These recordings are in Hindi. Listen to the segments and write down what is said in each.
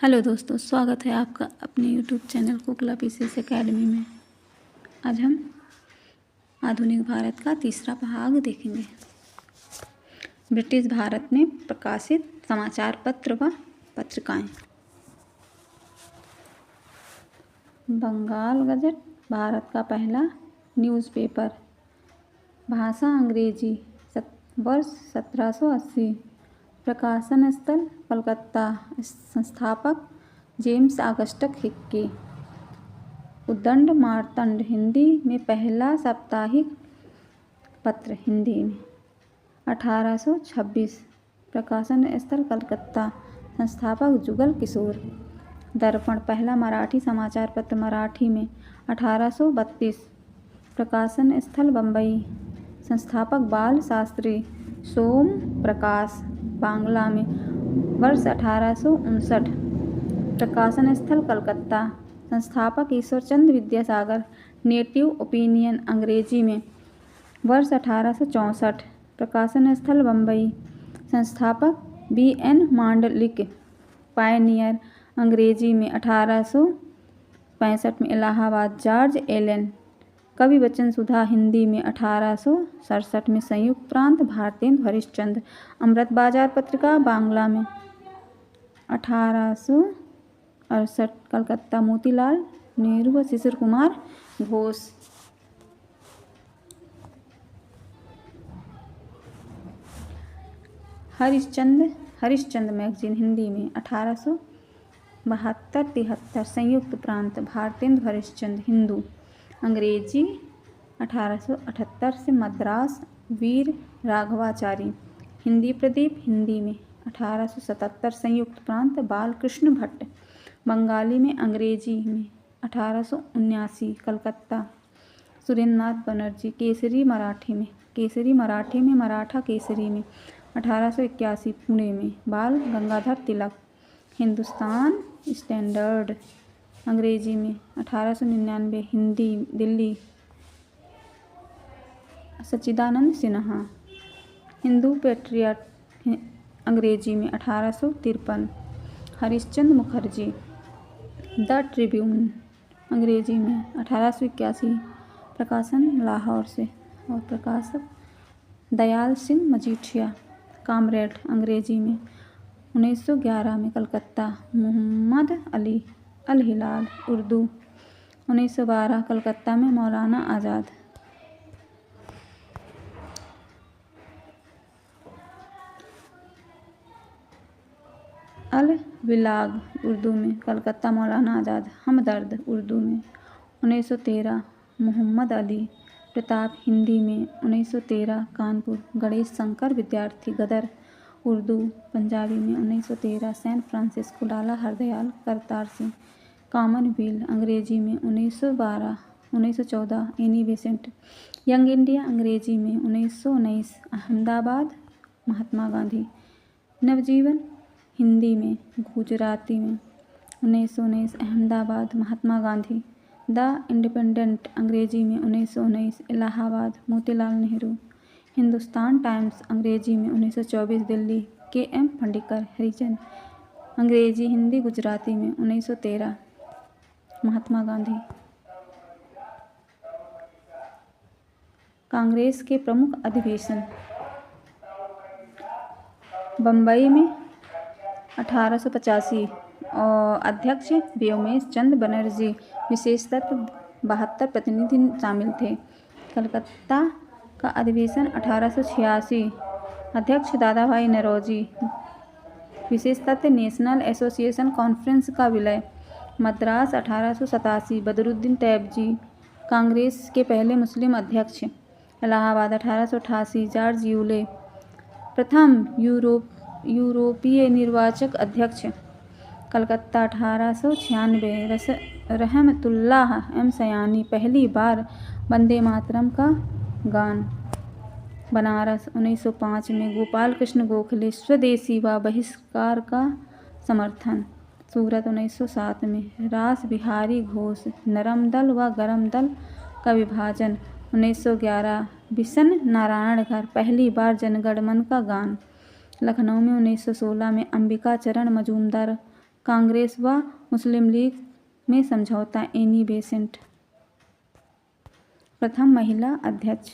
हेलो दोस्तों, स्वागत है आपका अपने यूट्यूब चैनल कोकिला पीसीएस एकेडमी में। आज हम आधुनिक भारत का तीसरा भाग देखेंगे। ब्रिटिश भारत में प्रकाशित समाचार पत्र व पत्रिकाएं। बंगाल गजट भारत का पहला न्यूज़पेपर। भाषा अंग्रेजी। वर्ष 1780। प्रकाशन स्थल कलकत्ता। संस्थापक James Augustus Hicky. Udant Martand Hindi में पहला साप्ताहिक पत्र हिंदी में। 1826। प्रकाशन स्थल कलकत्ता। संस्थापक जुगल किशोर। दर्पण पहला मराठी समाचार पत्र मराठी में। 1832। प्रकाशन स्थल बम्बई। संस्थापक बाल शास्त्री सोम प्रकाश। बांग्ला में। वर्ष 1859। प्रकाशन स्थल कलकत्ता। संस्थापक ईश्वरचंद्र विद्यासागर। नेटिव ओपिनियन अंग्रेजी में। वर्ष 1864। प्रकाशन स्थल बम्बई। संस्थापक BN मांडलिक। पायनियर अंग्रेजी में। 1865 में इलाहाबाद जॉर्ज एलन। कवि वचन सुधा हिंदी में। 1867 में संयुक्त प्रांत भारतेंदु हरिश्चंद्र। अमृत बाजार पत्रिका बांग्ला में। 1868 कलकत्ता मोतीलाल नेहरू व शिशिर कुमार घोष। हरिश्चंद्र मैगजीन हिंदी में। 1872-73 संयुक्त प्रांत भारतेंदु हरिश्चंद्र हिंदू अंग्रेजी। 1878 से मद्रास वीर राघवाचारी। हिंदी प्रदीप हिंदी में। 1877 संयुक्त प्रांत बालकृष्ण भट्ट। बंगाली में अंग्रेजी में। 1879 कलकत्ता सुरेंद्रनाथ बनर्जी। केसरी मराठी में। मराठा केसरी में। 1881 पुणे में बाल गंगाधर तिलक। हिंदुस्तान स्टैंडर्ड अंग्रेजी में। 1899 हिंदी दिल्ली सच्चिदानंद सिन्हा। हिंदू पैट्रियट अंग्रेजी में। 1853 हरिश्चंद्र मुखर्जी। द ट्रिब्यून अंग्रेजी में। 1881 प्रकाशन लाहौर से और प्रकाशक दयाल सिंह मजीठिया। कामरेड अंग्रेजी में। 1911 में कलकत्ता मोहम्मद अली अल हिलाल उर्दू। 1912 कलकत्ता में मौलाना आज़ाद। अल विलाग उर्दू में। कलकत्ता मौलाना आज़ाद। हमदर्द उर्दू में। 1913 मोहम्मद अली प्रताप हिंदी में। 1913 कानपुर गणेश शंकर विद्यार्थी गदर उर्दू पंजाबी में। 1913 सैन फ्रांसिस्को लाला हरदयाल करतार सिंह। कॉमनवेल्थ अंग्रेजी में। 1914 एनी बेसेंट। यंग इंडिया अंग्रेजी में। 1919 अहमदाबाद महात्मा गांधी। नवजीवन हिंदी में। गुजराती में। 1919 अहमदाबाद महात्मा गांधी। द इंडिपेंडेंट अंग्रेजी में। 1919 इलाहाबाद मोतीलाल नेहरू। हिंदुस्तान टाइम्स अंग्रेजी में। 1924 दिल्ली KM फंडिकर हरिजन। अंग्रेजी हिंदी गुजराती में। 1913 महात्मा गांधी। कांग्रेस के प्रमुख अधिवेशन बम्बई में 1885 और अध्यक्ष व्योमेश चंद्र बनर्जी। विशेषतः 72 प्रतिनिधि शामिल थे। कलकत्ता का अधिवेशन 1886। अध्यक्ष दादा भाई नौरोजी। विशेष तथ्य नेशनल एसोसिएशन कॉन्फ्रेंस का विलय। मद्रास 1887 बदरुद्दीन तैयबजी कांग्रेस के पहले मुस्लिम अध्यक्ष। इलाहाबाद 1888 जॉर्ज यूले प्रथम यूरोपीय निर्वाचक अध्यक्ष। कलकत्ता 1896 रहमतुल्लाह एम सयानी पहली बार वंदे मातरम का गान। बनारस 1905 में गोपाल कृष्ण गोखले स्वदेशी व बहिष्कार का समर्थन। सूरत 1907 में रास बिहारी घोष। नरम दल व गरम दल का विभाजन। 1911 बिशन नारायणगढ़ पहली बार जनगण मन का गान। लखनऊ में 1916 में अंबिका चरण मजूमदार कांग्रेस व मुस्लिम लीग में समझौता, एनी बेसेंट। प्रथम महिला अध्यक्ष।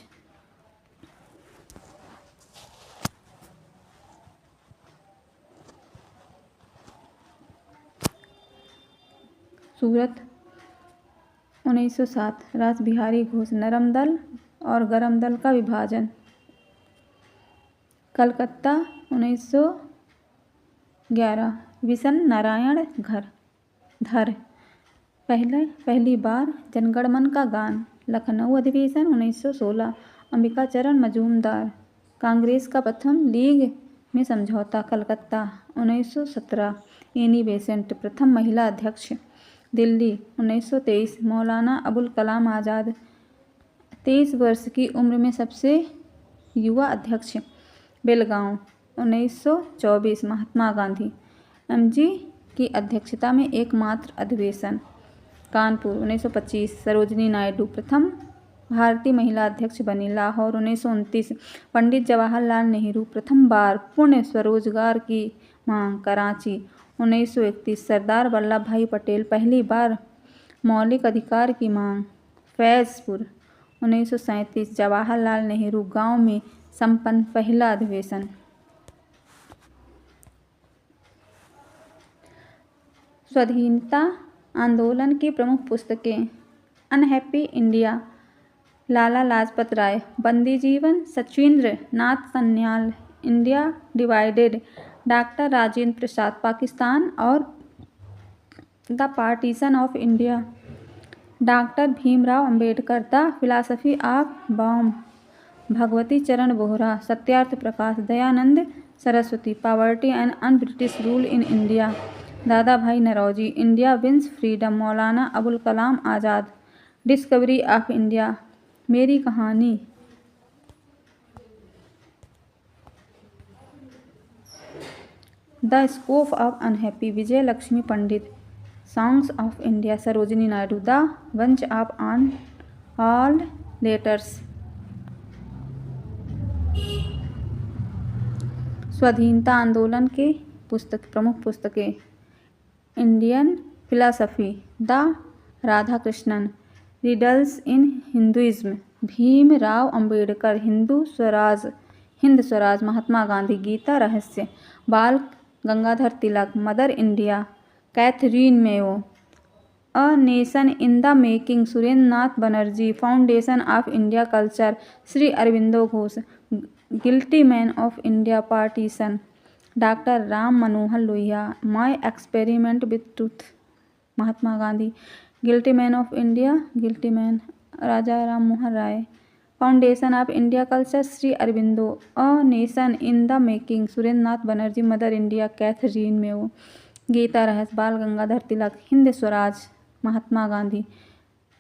सूरत 1907, रासबिहारी घोष। नरम दल और गरम दल का विभाजन। कलकत्ता 1911, विशन नारायण धर। पहली बार जनगण मन का गान। लखनऊ अधिवेशन 1916, अंबिका चरण मजूमदार। कांग्रेस का प्रथम लीग में समझौता, कलकत्ता 1917, एनी बेसेंट। प्रथम महिला अध्यक्ष। दिल्ली 1923, मौलाना अबुल कलाम आज़ाद। 23 वर्ष की उम्र में सबसे युवा अध्यक्ष। बेलगांव 1924, महात्मा गांधी। एमजी की अध्यक्षता में एकमात्र अधिवेशन। कानपुर 1925, सरोजिनी नायडू प्रथम भारतीय महिला अध्यक्ष बनी। लाहौर 1929, पंडित जवाहरलाल नेहरू प्रथम बार पूर्ण स्वरोजगार की मांग। कराची 1931, सरदार वल्लभ भाई पटेल पहली बार मौलिक अधिकार की मांग। फैजपुर 1937, जवाहरलाल नेहरू गांव में संपन्न पहला अधिवेशन। स्वाधीनता आंदोलन की प्रमुख पुस्तकें। Unhappy India, Lala Lajpat Rai. Bandi Jiwan, Sachindra Nath Sanyal. India divided, doctor Rajendra Prasad. Pakistan और the partition of India, doctor Bhimrao Ambedkar. The philosophy of bomb, Bhagwati Charan Vohra. Satyarth Prakash, Dayanand Saraswati. Poverty and un British rule in India, Dadabhai Naoroji. India wins freedom, Maulana Abul Kalam Azad. Discovery of India, Meri Kahani. The scope of unhappy, Vijaya Lakshmi Pandit. Songs of India, Sarojini Naidu. The bunch of all letters. स्वाधीनता आंदोलन के प्रमुख पुस्तकें। Indian philosophy, the Radhakrishnan. Riddles in Hinduism, Bhimrao Ambedkar. Hind Swaraj, Mahatma Gandhi. Gita Rahasya, Bal Gangadhar Tilak. Mother India, Katherine Mayo. A nation in the making, Surendra Nath Banerjee. Foundation of India culture, Shri Aurobindo Ghosh. Guilty man of India, partition, doctor Ram Manohar Lohia. My experiment with truth, Mahatma Gandhi. Guilty man of India, guilty man, Raja Ram Mohan Roy. Foundation of India culture, Shri Aurobindo. A nation in the making, Surendra Nath Banerjee. Mother India, Katherine Mayo. Gita Rahasya, Bal Gangadhar Tilak. Hind Swaraj, Mahatma Gandhi.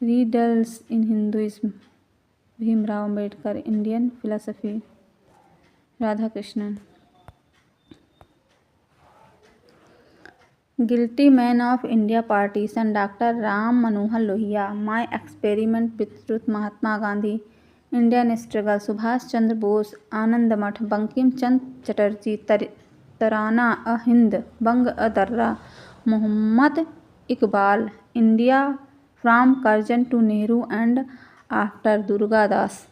Riddles in Hinduism, Bhimrao Ambedkar. Indian philosophy, Radhakrishnan. Guilty man of India, partition, doctor Ram Manohar Lohia. My experiment with truth, Mahatma Gandhi. Indian struggle, Subhash Chandra Bose. Anand Math, Bankim Chandra Chatterjee. Tarana a Hind, Bang e Dara, Mohammad Iqbal. India from Curzon to Nehru and after, Durgadas.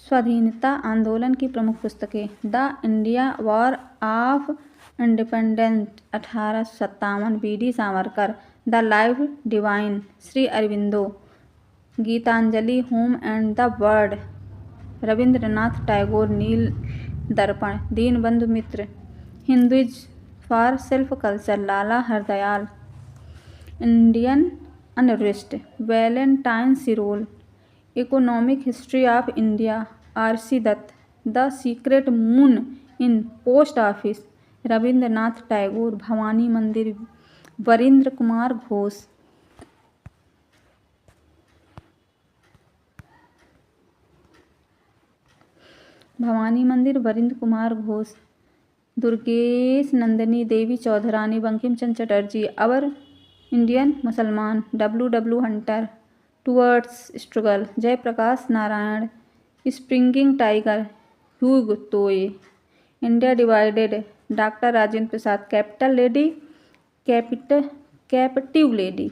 स्वाधीनता आंदोलन की प्रमुख पुस्तकें। The India war of independence 1857, बी.डी. Savarkar. The life divine, Shri Aurobindo. Gitanjali, home and the world, Rabindranath Tagore. Neel Darpan, Dinabandhu Mitra. Hinduism for self culture, Lala Hardayal. Indian unrest, Valentine Chirol. Economic history of India, आर.सी. Dutt. The secret moon in post office, Rabindranath Tagore. Bhavani Mandir, Barindra Kumar Ghosh. Bhavani Mandir, Barindra Kumar Ghosh. Durgesh Nandini Devi Chaudhurani, Bankim Chandra Chatterjee. Our Indian Musalman, W. Hunter. Towards struggle, Jayaprakash Narayan. Springing tiger Hugh Toye, India divided doctor Rajendra Prasad, captive lady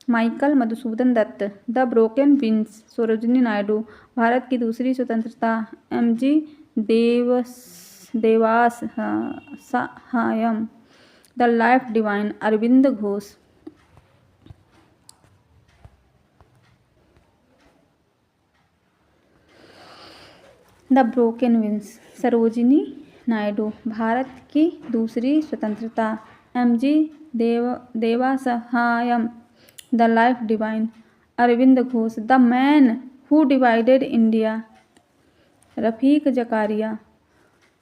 Michael Madhusudan Dutt, the broken wings Sarojini Naidu, Bharat की दूसरी स्वतंत्रता MG Devasahayam, the life divine Aurobindo Ghosh. The broken wings Sarojini Naidu, Bharat की दूसरी स्वतंत्रता MG Devasahayam, the life divine Aurobindo Ghosh, the man who divided India Rafiq Zakaria,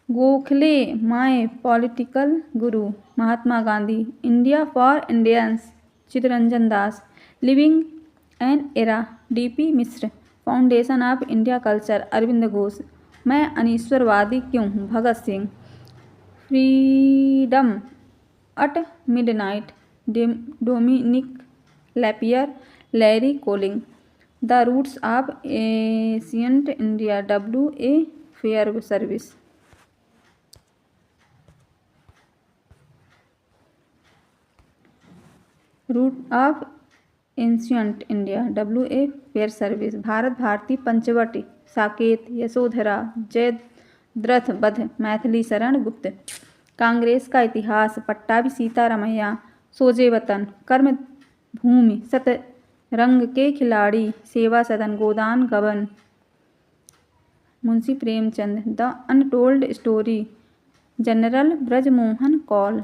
Gokhale my political guru Mahatma Gandhi, India for Indians Chittaranjan Das, living an era DP Mishra, foundation of India culture Aurobindo Ghosh, मैं अनीश्वरवादी क्यों Bhagat Singh, freedom at midnight Dominique Lapierre, Larry Collins, the roots of ancient India WA Fairservis. Root of ancient India WA Fairservis, Bharat Bharati Panchavati Saket Yashodhara Jayadrath Vadh Maithili Sharan Gupt, Congress का इतिहास पट्टाभी सीतारमैया, सोजे वतन कर्म भूमि शतरंग के खिलाड़ी, सेवा Sadan Godan Gaban, Munshi Premchand, the untold story general Brajmohan Kaul.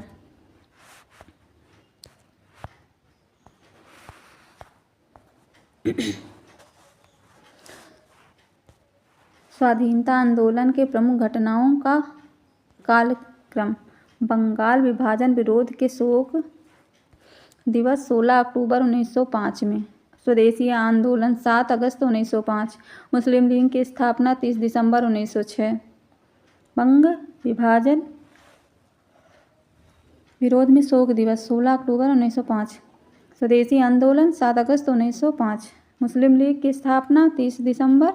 स्वाधीनता आंदोलन के प्रमुख घटनाओं का कालक्रम, बंगाल विभाजन विरोध के शोक दिवस 16 अक्टूबर 1905 में, स्वदेशी आंदोलन 7 अगस्त 1905, मुस्लिम लीग की स्थापना 30 दिसंबर 1906, बंग विभाजन विरोध में शोक दिवस 16 अक्टूबर 1905, स्वदेशी आंदोलन 7 अगस्त 1905, मुस्लिम लीग की स्थापना 30 दिसंबर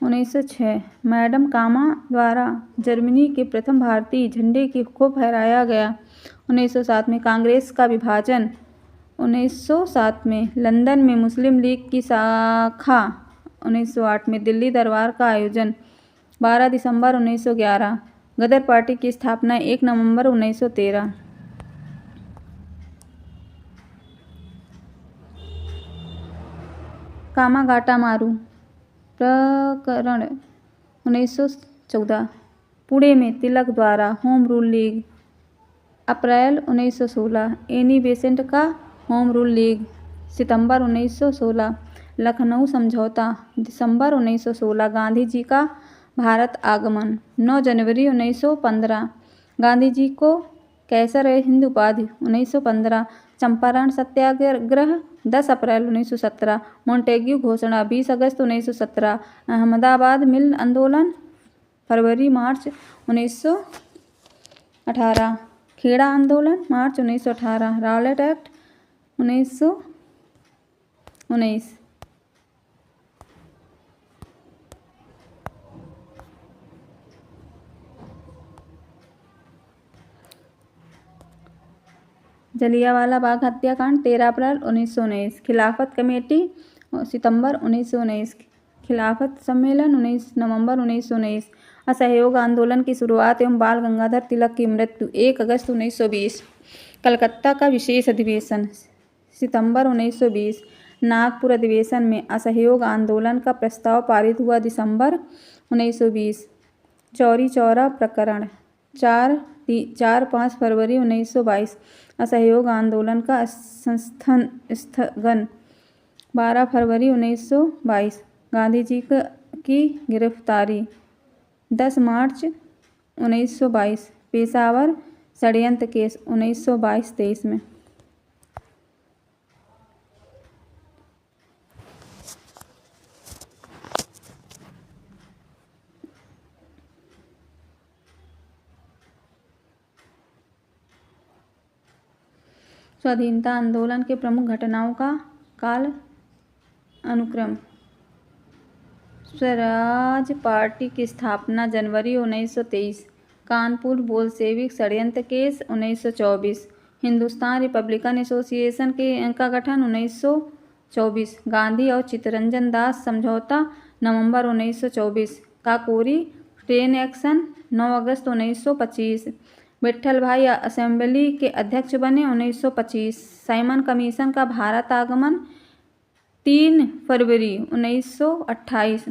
1906, मैडम कामा द्वारा जर्मनी के प्रथम भारतीय झंडे को फहराया गया 1907 में, कांग्रेस का विभाजन 1907 में, लंदन में मुस्लिम लीग की शाखा 1908 में, दिल्ली दरबार का आयोजन 12 दिसंबर 1911, गदर पार्टी की स्थापना 1 नवंबर 1913। कामागाटा मारू प्रकरण 1914, पुणे में तिलक द्वारा होम रूल लीग अप्रैल 1916, एनी बेसेंट का होम रूल लीग सितंबर 1916, लखनऊ समझौता दिसंबर 1916, गांधी जी का भारत आगमन 9 जनवरी 1915, गांधी जी को कैसर हिंद उपाधि 1915, चंपारण सत्याग्रह 10 अप्रैल 1917, मोंटेग्यू घोषणा 20 अगस्त 1917, अहमदाबाद मिल आंदोलन फरवरी मार्च 1918, खेड़ा आंदोलन मार्च 1918, रावलेट एक्ट 1919। जलियांवाला बाग हत्याकांड 13 अप्रैल 1919, खिलाफत कमेटी सितंबर 1919, खिलाफत सम्मेलन 19 नवंबर 1919, असहयोग आंदोलन की शुरुआत एवं बाल गंगाधर तिलक की मृत्यु 1 अगस्त 1920, कलकत्ता का विशेष अधिवेशन सितंबर 1920, नागपुर अधिवेशन में असहयोग आंदोलन का प्रस्ताव पारित हुआ दिसंबर 1920, चौरी चौरा प्रकरण 4-5 फरवरी 1922, असहयोग आंदोलन का स्थगन 12 फरवरी 1922, गांधी जी की गिरफ्तारी 10 मार्च 1922, पेशावर षड्यंत्र केस 1922-23 में। स्वाधीनता आंदोलन के प्रमुख घटनाओं का काल अनुक्रम, स्वराज पार्टी की स्थापना जनवरी 1923। कानपुर बोल्शेविक षड्यंत्र केस 1924। हिंदुस्तान रिपब्लिकन एसोसिएशन का गठन 1924। गांधी और चित्तरंजन दास समझौता नवंबर 1924। काकोरी ट्रेन एक्शन 9 अगस्त 1925। विट्ठल भाई असेंबली के अध्यक्ष बने 1925। साइमन कमीशन का भारत आगमन 3 फरवरी 1928।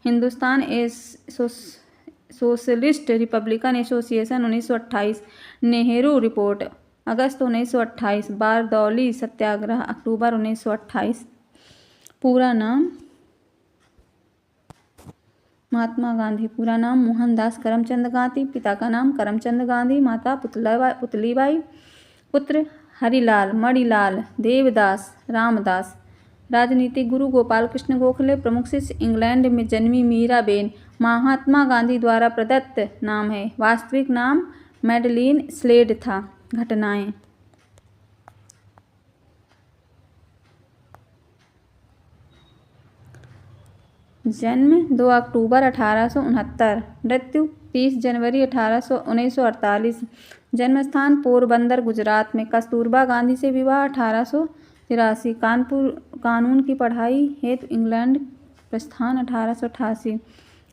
Hindustan Socialist Republican Association 1928। Nehru report अगस्त 1928। बारदौली सत्याग्रह अक्टूबर 1928। पूरा नाम महात्मा गांधी। पूरा नाम मोहनदास करमचंद गांधी। पिता का नाम करमचंद गांधी, माता पुतलीबाई। पुत्र हरिलाल, मणिलाल, देवदास, रामदास। राजनीतिक गुरु गोपाल कृष्ण गोखले। प्रमुख शिष्य इंग्लैंड में जन्मी मीराबेन। महात्मा गांधी द्वारा प्रदत्त नाम है। वास्तविक नाम मैडलिन स्लेड था। घटनाएं। जन्म 2 अक्टूबर 1869। मृत्यु 30 जनवरी 1948। जन्म स्थान पोरबंदर गुजरात में। कस्तूरबा गांधी से विवाह 1883। कानून की पढ़ाई हेतु इंग्लैंड प्रस्थान 1888।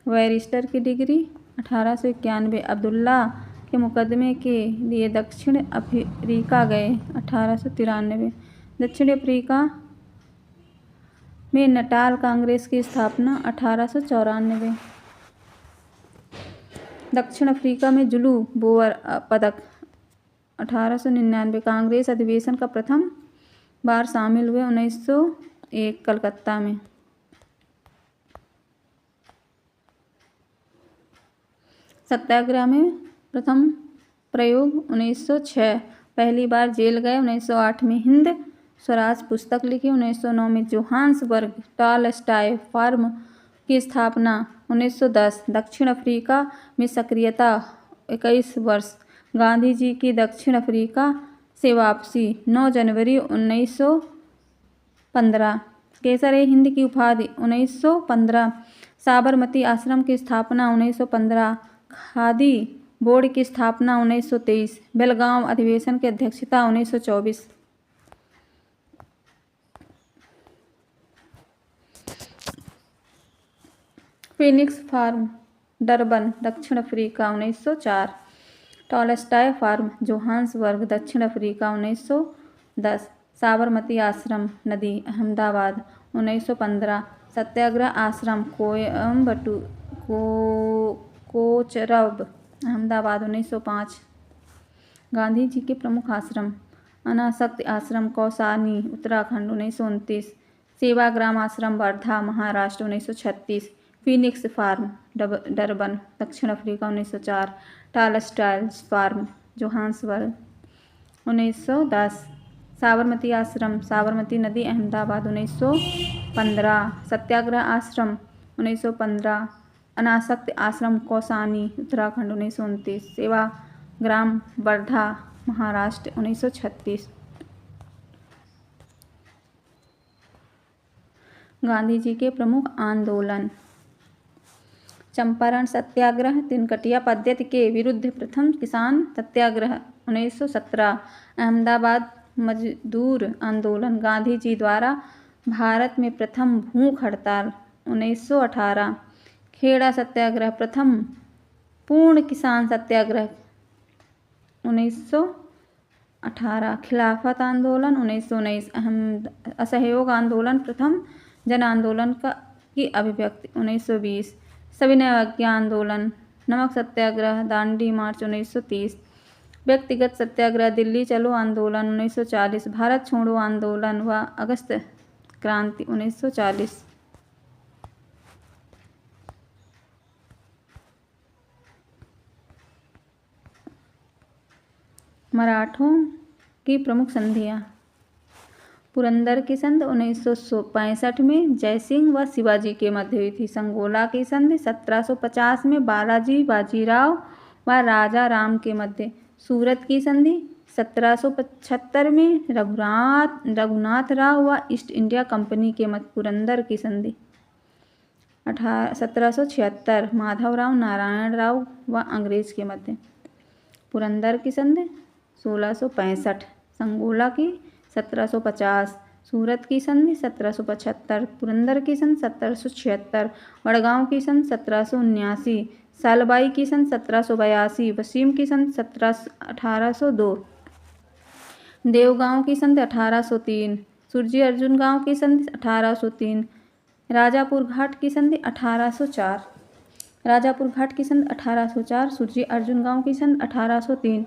बैरिस्टर की डिग्री 1891। अब्दुल्ला के मुकदमे के लिए दक्षिण अफ्रीका गए 1893। दक्षिण अफ्रीका में नटाल कांग्रेस की स्थापना 1894। दक्षिण अफ्रीका में जुलू बोअर पदक 1899। कांग्रेस अधिवेशन का प्रथम बार शामिल हुए 1901 कलकत्ता में। सत्याग्रह में प्रथम प्रयोग 1906। पहली बार जेल गए 1908 में। हिंद स्वराज पुस्तक लिखी 1909 में। जोहान्सबर्ग टॉलस्टॉय फार्म की स्थापना 1910। दक्षिण अफ्रीका में सक्रियता 21 वर्ष। गांधी जी की दक्षिण अफ्रीका से वापसी 9 जनवरी 1915। केसर-ए-हिंद की उपाधि 1915। साबरमती आश्रम की स्थापना 1915। खादी बोर्ड की स्थापना 1923। बेलगांव अधिवेशन की अध्यक्षता 1924। फीनिक्स फार्म डरबन दक्षिण अफ्रीका 1904। टॉलस्टॉय फार्म जोहान्सबर्ग दक्षिण अफ्रीका 1910। साबरमती आश्रम नदी अहमदाबाद 1915। सत्याग्रह आश्रम कोचरब अहमदाबाद 1905। गांधी जी के प्रमुख आश्रम Anasakti Ashram Kausani Uttarakhand 1929। Sevagram Ashram Wardha Maharashtra 1936। Phoenix farm Durban दक्षिण Africa 1904। Tolstoy farm Johannesburg 1910। Sabarmati Ashram Sabarmati नदी अहमदाबाद 1915। सत्याग्रह आश्रम 1915। अनासक्ति आश्रम कौसानी उत्तराखंड 1929। सेवाग्राम वर्धा महाराष्ट्र 1936। गांधी जी के प्रमुख आंदोलन चंपारण सत्याग्रह। तिनकटिया पद्धति के विरुद्ध प्रथम किसान सत्याग्रह 1917। अहमदाबाद मजदूर आंदोलन। गांधी जी द्वारा भारत में प्रथम भूख हड़ताल 1918। खेड़ा सत्याग्रह प्रथम पूर्ण किसान सत्याग्रह 1918। खिलाफत आंदोलन 1919। असहयोग आंदोलन प्रथम जन आंदोलन की अभिव्यक्ति 1920। सविनय अवज्ञा आंदोलन। नमक सत्याग्रह दांडी मार्च 1930। व्यक्तिगत सत्याग्रह दिल्ली चलो आंदोलन 1940। भारत छोड़ो आंदोलन व अगस्त क्रांति 1940। मराठों की प्रमुख संधियाँ पुरंदर की संधि 1965 में जयसिंह व शिवाजी के मध्य हुई थी। संगोला की संधि 1750 में बालाजी बाजीराव व राजा राम के मध्य। सूरत की संधि 1775 में रघुनाथ राव व ईस्ट इंडिया कंपनी के मध्य। पुरंदर की संधि 1776 माधवराव नारायण राव व अंग्रेज के मध्य। पुरंदर की संधि 1665, संगोला की 1750, सूरत की संधि 1775, पुरंदर की संधि 1776, वडगांव की संधि 1779, सालबाई की संधि 1782, वसीम की संधि 1802, देवगांव की संधि 1803, सुरजी अर्जुन गांव की संधि 1803, राजापुर घाट की संधि 1804, राजापुर घाट की संधि 1804, सुरजी अर्जुन गांव की संधि 1803,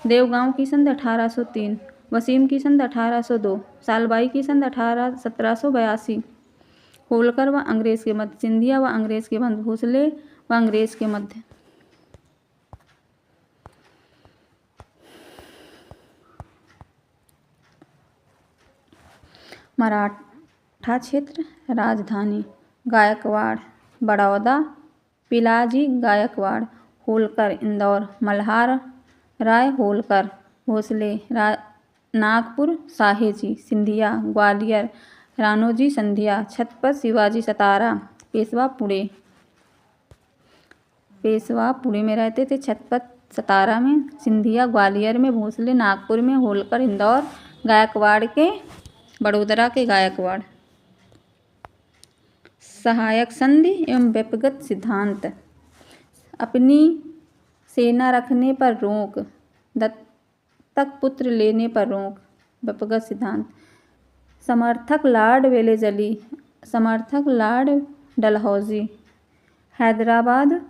देवगांव की संधि 1803, वसीम की संधि 1802, सालबाई की संधि 1782, होलकर व अंग्रेज के मध्य, सिंधिया व अंग्रेज के मध्य, भोसले व अंग्रेज के मध्य। मराठा क्षेत्र राजधानी गायकवाड़, बड़ौदा पिलाजी गायकवाड़, होलकर इंदौर, मल्हार राय होलकर, भोसले नागपुर साहेजी, सिंधिया ग्वालियर रानोजी सिंधिया, छत्रपति शिवाजी सतारा, पेशवा पुणे में रहते थे, छत्रपति सतारा में, सिंधिया ग्वालियर में, भोसले नागपुर में, होलकर इंदौर, गायकवाड़ के बड़ोदरा के गायकवाड़। सहायक संधि एवं व्यक्तिगत सिद्धांत। अपनी सेना रखने पर रोक, दत्तक पुत्र लेने पर रोक। व्यक्तिगत सिद्धांत। समर्थक लॉर्ड वेलेजली, समर्थक लॉर्ड डलहौजी। हैदराबाद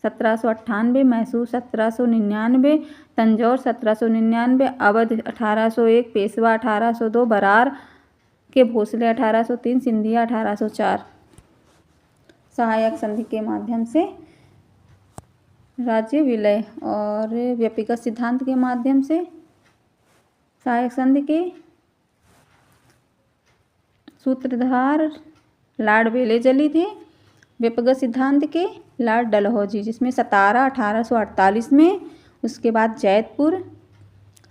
1798, मैसूर 1799, तंजौर 1799, अवध 1801, पेशवा 1802, बरार के भोसले 1803, सिंधिया 1804। सहायक संधि के माध्यम से राज्य विलय और व्यक्तिगत सिद्धांत के माध्यम से सहायक संधि के सूत्रधार लॉर्ड वेलेजली थे, व्यक्तिगत सिद्धांत के लॉर्ड डलहौजी, जिसमें सतारा 1848 में, उसके बाद जैतपुर,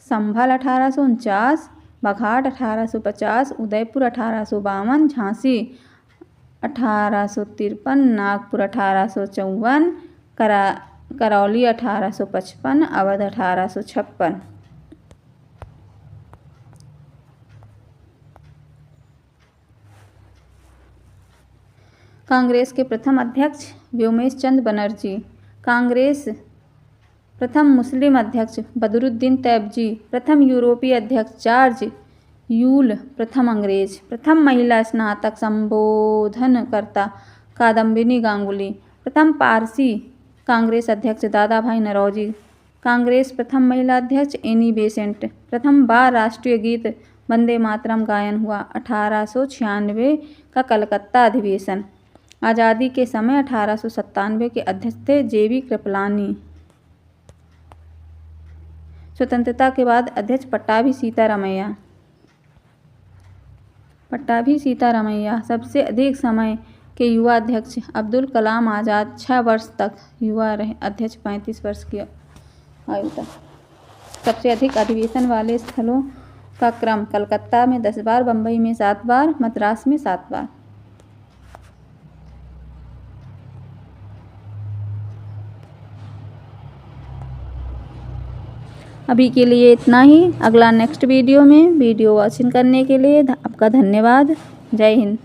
संभल 1849, बघाट 1850, उदयपुर 1852, झांसी 1853, नागपुर 1854, करौली 1855, अवध 1856। कांग्रेस के प्रथम अध्यक्ष व्योमेश चंद बनर्जी। कांग्रेस प्रथम मुस्लिम अध्यक्ष बदरुद्दीन तैयबजी। प्रथम यूरोपीय अध्यक्ष जॉर्ज यूल। प्रथम अंग्रेज। प्रथम महिला स्नातक संबोधनकर्ता कादम्बिनी गांगुली। प्रथम पारसी कांग्रेस अध्यक्ष दादा भाई नौरोजी। कांग्रेस प्रथम महिला अध्यक्ष एनी बेसेंट। प्रथम बार राष्ट्रीय गीत वंदे मातरम गायन हुआ 1896 का कलकत्ता अधिवेशन। आज़ादी के समय 1897 के अध्यक्ष थे जेबी कृपलानी। स्वतंत्रता के बाद अध्यक्ष पट्टाभी सीतारामैया। सबसे अधिक समय के युवा अध्यक्ष अब्दुल कलाम आज़ाद 6 वर्ष तक युवा रहे अध्यक्ष 35 वर्ष की आयु तक। सबसे अधिक अधिवेशन वाले स्थलों का क्रम कलकत्ता में 10 बार, बम्बई में 7 बार, मद्रास में 7 बार। अभी के लिए इतना ही। अगला नेक्स्ट वीडियो में। वीडियो वॉचिंग करने के लिए आपका धन्यवाद। जय हिंद।